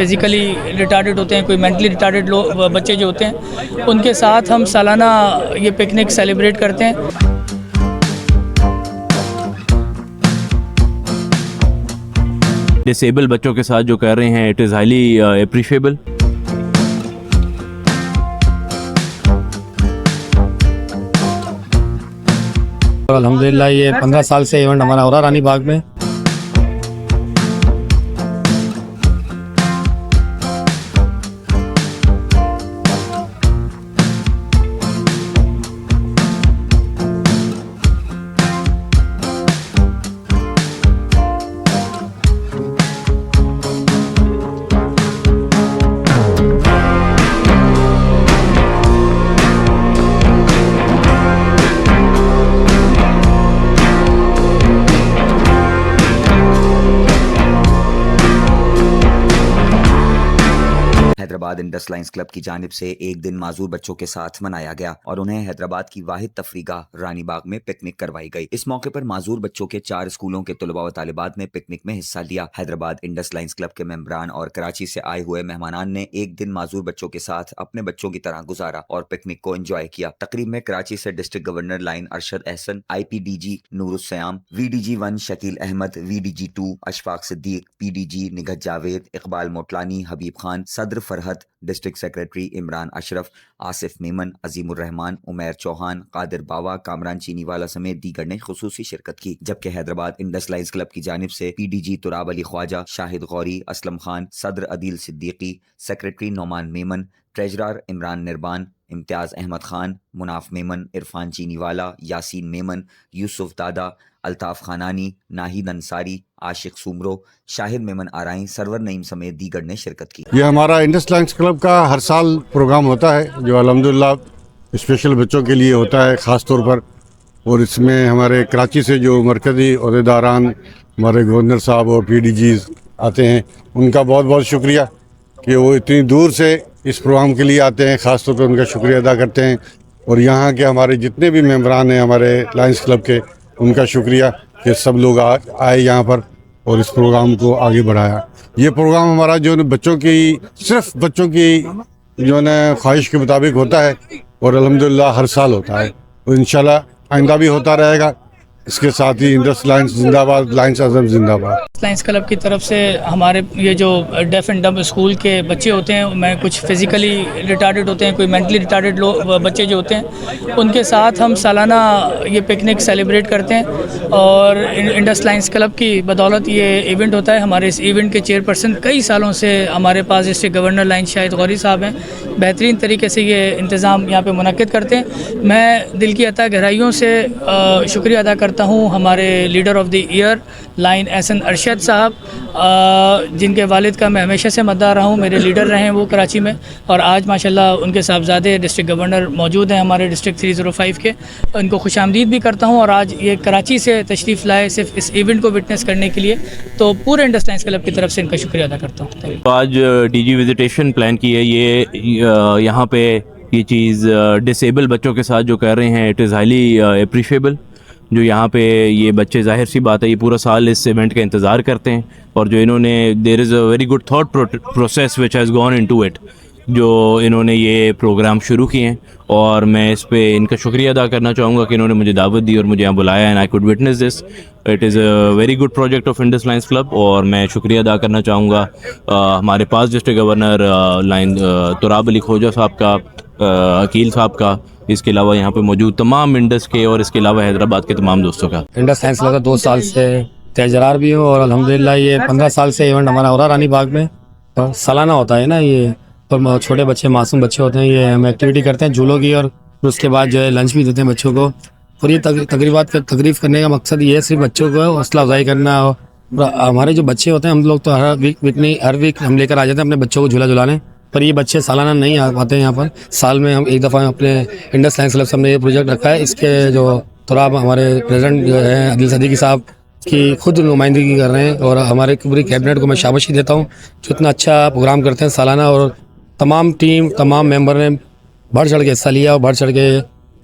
Physically retarded होते हैं, कोई मेंटली रिटार्डेड बच्चे जो होते हैं, उनके साथ हम सालाना ये पिकनिक सेलिब्रेट करते हैं। डिसेबल बच्चों के साथ जो कर रहे हैं, इट इज़ हाईली अप्रिशिएबल। अल्हम्दुलिल्लाह ये 15 साल से इवेंट हमारा हो रहा रानी बाग में। हैदराबाद इंडस लायंस क्लब की जानिब से एक दिन माजूर बच्चों के साथ मनाया गया और उन्हें हैदराबाद की वाहिद तफरीगाह रानी बाग में पिकनिक करवाई गई। इस मौके पर माजूर बच्चों के 4 स्कूलों के तलबा व तालिबात ने पिकनिक में हिस्सा लिया। हैदराबाद इंडस लायंस क्लब के मेंबरान और कराची से आए हुए मेहमानान ने एक दिन माजूर बच्चों के साथ अपने बच्चों की तरह गुजारा और पिकनिक को एंजॉय किया। तकरीब में कराची से District Governor Lion Arshad Ehsan, IPDG Noorussayam, VDG 1 Shakeel Ahmed, VDG 2 Ashfaq Siddiq, PDG Nighat Javed, Iqbal Motlani, Habib Khan, सदर फरहत, डिस्ट्रिक्ट सेक्रेटरी इमरान अशरफ, आसिफ मेमन, अजीमुर रहमान, उमैर चौहान, कादिर बावा, कामरान चीनीवाला समेत दीगर ने खुसूसी शिरकत की। जबकि हैदराबाद इंडस लायंस क्लब की जानिब से PDG तुराब अली ख्वाजा, शाहिद गौरी, असलम खान, सदर अदील सिद्दीकी, सेक्रेटरी नौमान मेमन, ट्रेजरर इमरान निर्बान, इम्तियाज़ अहमद खान, मुनाफ मेमन, इरफान चीनीवाला, यासीन मेमन, यूसुफ दादा, अल्ताफ़ खानानी, नाहिद अंसारी, आशिक सुमरो, शाहिद मेमन आराई, सरवर नईम समेत दीगर ने शिरकत की। ये हमारा इंडस लायंस क्लब का हर साल प्रोग्राम होता है जो अल्हम्दुलिल्लाह स्पेशल बच्चों के लिए होता है ख़ास तौर पर। और इसमें हमारे कराची से जो मरकज़ी अहदेदारान, हमारे गवर्नर साहब और PDGs आते हैं, उनका बहुत बहुत शुक्रिया कि वो इतनी दूर से इस प्रोग्राम के लिए आते हैं। ख़ास तौर पर उनका शुक्रिया अदा करते हैं। और यहाँ के हमारे जितने भी मेंबरान हैं हमारे लायंस क्लब के, उनका शुक्रिया कि सब लोग आए यहाँ पर और इस प्रोग्राम को आगे बढ़ाया। ये प्रोग्राम हमारा जो बच्चों की, सिर्फ बच्चों की जो है ख्वाहिश के मुताबिक होता है और अल्हम्दुलिल्लाह हर साल होता है और इंशाल्लाह आइंदा भी होता रहेगा। इसके साथ ही इंडस लायंस जिंदाबाद, लायंस आज़म जिंदाबाद। लायंस क्लब की तरफ से हमारे ये जो डेफ एंड डम्ब स्कूल के बच्चे होते हैं, मैं कुछ फिज़िकली रिटार्डेड होते हैं, कोई मेंटली रिटार्डेड बच्चे जो होते हैं, उनके साथ हम सालाना ये पिकनिक सेलिब्रेट करते हैं। और इंडस लायंस क्लब की बदौलत ये इवेंट होता है। हमारे इस इवेंट के चेयरपर्सन कई सालों से हमारे पास District Governor Lion Shahid Ghauri sahab हैं। बेहतरीन तरीके से ये इंतज़ाम यहाँ पे मुनक्किद करते हैं। मैं दिल की अता गहराइयों से शुक्रिया अदा करता हूँ हमारे leader of the year line Ehsan Arshad साहब, जिनके वालिद का मैं हमेशा से मद्दार रहा हूँ, मेरे लीडर रहे हैं वो कराची में। और आज माशाल्लाह उनके साहबजादे डिस्ट्रिक्ट गवर्नर मौजूद हैं हमारे डिस्ट्रिक्ट 305 के। उनको खुशामदीद भी करता हूँ। और आज ये कराची से तशरीफ़ लाए सिर्फ इस इवेंट को विटनेस करने के लिए, तो पूरे इंडस लायंस क्लब की तरफ से इनका शुक्रिया अदा करता हूँ। तो आज DG विजिटेशन प्लान की है। ये यहाँ पे ये चीज़ डिसेबल बच्चों के साथ जो कर रहे हैं, इट इज़ हाईली अप्रिशिएबल। जो यहाँ पे ये बच्चे, जाहिर सी बात है, ये पूरा साल इस इवेंट का इंतज़ार करते हैं। और जो इन्होंने, there is a very good thought process which has gone into it, जो इन्होंने ये प्रोग्राम शुरू किए हैं। और मैं इस पे इनका शुक्रिया अदा करना चाहूँगा कि इन्होंने मुझे दावत दी और मुझे यहाँ बुलाया and I could witness this. It is a very good project of Indus Lions club. और मैं शुक्रिया अदा करना चाहूँगा हमारे पास District Governor line Turab Ali Khwaja Sahab का, अकील साहब का, इसके अलावा यहाँ पे मौजूद तमाम इंडस के और इसके अलावा हैदराबाद के तमाम दोस्तों का। इंडस लायंस क्लब का 2 साल से तेजरार भी हूँ और अल्हम्दुलिल्लाह ये 15 साल से इवेंट हमारा हो रहा रानी बाग में। और सालाना होता है ना ये, और छोटे बच्चे, मासूम बच्चे होते हैं, ये हम एक्टिविटी करते हैं झूलों की। और उसके बाद जो है लंच भी देते हैं बच्चों को। और ये तकरीफ करने का मकसद ये है सिर्फ बच्चों को हौसला अफजाई करना। और हमारे जो बच्चे होते हैं, हम लोग तो हर वीक हम लेकर आ जाते हैं अपने बच्चों को झूला झुलाने। पर ये बच्चे सालाना नहीं आ पाते हैं यहाँ पर। साल में हम एक दफ़ा अपने इंडस लायंस क्लब से हमने ये प्रोजेक्ट रखा है। इसके जो तुराब हमारे प्रेसिडेंट जो है अदील सिद्दीकी साहब की खुद नुमाइंदगी कर रहे हैं। और हमारे पूरी कैबिनेट को मैं शाबाशी देता हूँ जो इतना अच्छा प्रोग्राम करते हैं सालाना। और तमाम टीम, तमाम मेंबर ने बढ़ चढ़ के हिस्सा लिया और बढ़ चढ़ के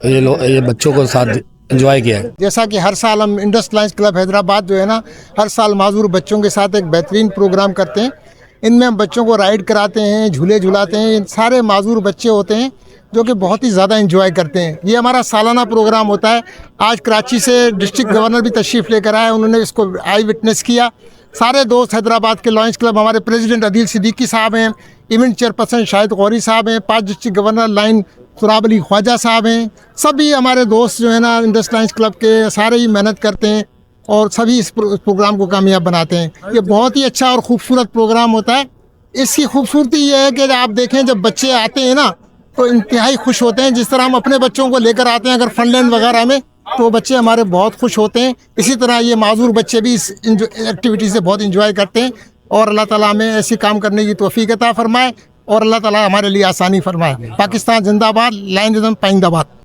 ये बच्चों को साथ एंजॉय किया है। जैसा कि हर साल हम इंडस लायंस क्लब हैदराबाद जो है ना, हर साल माजूर बच्चों के साथ एक बेहतरीन प्रोग्राम करते हैं। इनमें हम बच्चों को राइड कराते हैं, झूले झुलाते हैं। सारे माजूर बच्चे होते हैं जो कि बहुत ही ज़्यादा एंजॉय करते हैं। ये हमारा सालाना प्रोग्राम होता है। आज कराची से डिस्ट्रिक्ट गवर्नर भी तशरीफ़ लेकर आए, उन्होंने इसको आई विटनेस किया। सारे दोस्त हैदराबाद के लॉयंस क्लब, हमारे प्रेसिडेंट अदील सिद्दीकी साहब हैं, इवेंट चेयरपर्सन शाहिद गौरी साहब हैं, 5 district Governor line Turab Ali Khwaja Sahab हैं। सभी हमारे दोस्त जो है ना इंडस लायंस क्लब के, सारे ही मेहनत करते हैं और सभी इस प्रोग्राम को कामयाब बनाते हैं। ये बहुत ही अच्छा और ख़ूबसूरत प्रोग्राम होता है। इसकी खूबसूरती ये है कि आप देखें जब बच्चे आते हैं ना तो इंतहाई खुश होते हैं। जिस तरह हम अपने बच्चों को लेकर आते हैं अगर फनलैंड वगैरह में, तो बच्चे हमारे बहुत खुश होते हैं। इसी तरह ये माजूर बच्चे भी इस एक्टिविटी से बहुत इंजॉय करते हैं और अल्लाह ताला हमें ऐसे काम करने की तौफीक अता फरमाए और अल्लाह ताला हमारे लिए आसानी फरमाए। पाकिस्तान जिंदाबाद, लायनिज़्म पाइंदाबाद।